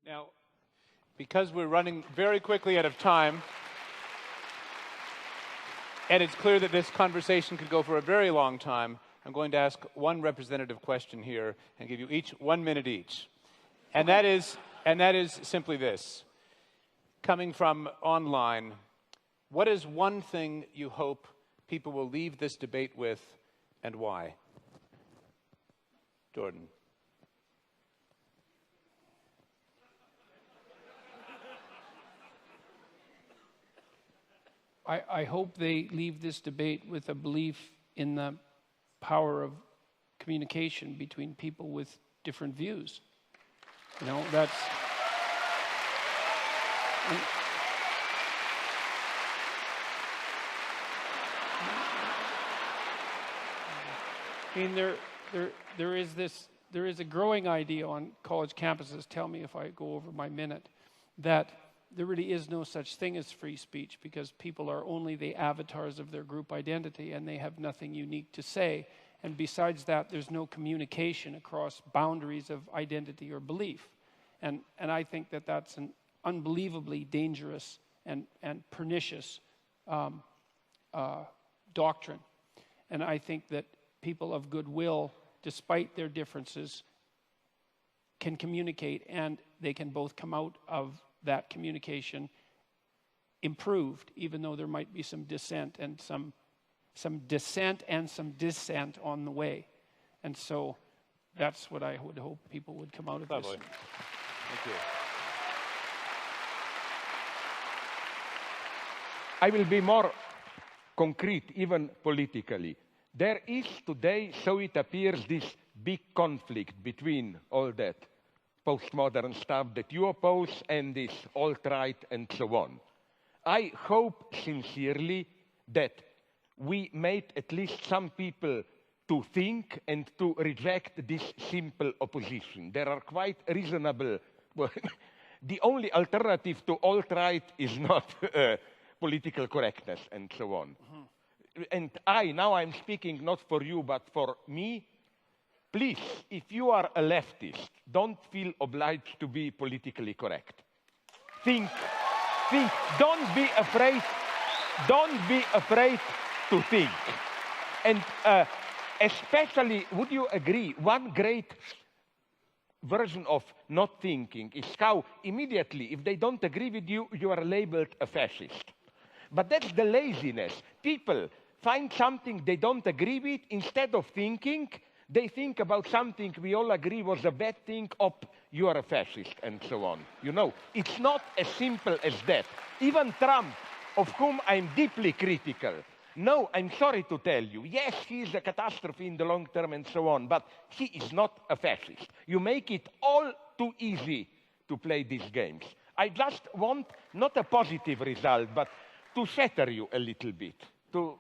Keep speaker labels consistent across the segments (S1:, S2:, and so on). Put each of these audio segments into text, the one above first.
S1: Now, because we're running very quickly out of time, and it's clear that this conversation could go for a very long time, I'm going to ask one representative question here and give you each 1 minute each. And that is simply this. Coming from online, what is one thing you hope people will leave this debate with, and why? Jordan.
S2: I hope they leave this debate with a belief in the power of communication between people with different views. You know, that's... I mean, there is a growing idea on college campuses, tell me if I go over my minute, that there really is no such thing as free speech because people are only the avatars of their group identity and they have nothing unique to say. And besides that, there's no communication across boundaries of identity or belief. And I think that that's an unbelievably dangerous and pernicious doctrine. And I think that people of goodwill, despite their differences, can communicate, and they can both come out of that communication improved, even though there might be some dissent and some dissent on the way. And so that's what I would hope people would come out of this.
S1: Thank you.
S3: I will be more concrete, even politically. There is today, so it appears, this big conflict between all that postmodern stuff that you oppose and this alt-right and so on. I hope sincerely that we made at least some people to think and to reject this simple opposition. There are quite reasonable... Well, the only alternative to alt-right is not political correctness and so on. And now I'm speaking not for you, but for me. Please, if you are a leftist, don't feel obliged to be politically correct. Think, don't be afraid to think. And especially, would you agree, one great version of not thinking is how immediately, if they don't agree with you, you are labeled a fascist. But that's the laziness. People find something they don't agree with, instead of thinking, they think about something we all agree was a bad thing, you are a fascist, and so on. You know, it's not as simple as that. Even Trump, of whom I'm deeply critical, no, I'm sorry to tell you, yes, he is a catastrophe in the long term and so on, but he is not a fascist. You make it all too easy to play these games. I just want not a positive result, but to shatter you a little bit, to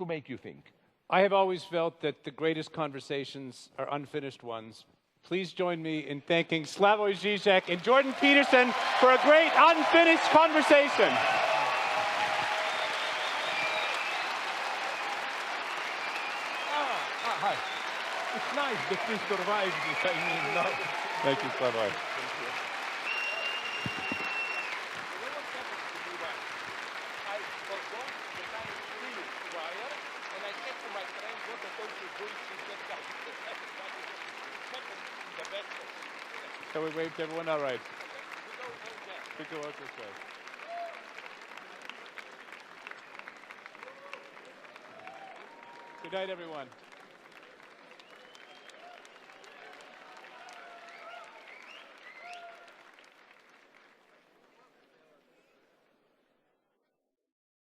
S3: make you think.
S1: I have always felt that the greatest conversations are unfinished ones. Please join me in thanking Slavoj Žižek and Jordan Peterson for a great unfinished conversation.
S3: Hi. It's nice that we survived this. I mean, no.
S1: Thank you, Slavoj. So we waved everyone, all right. We go out this way. Good night, everyone.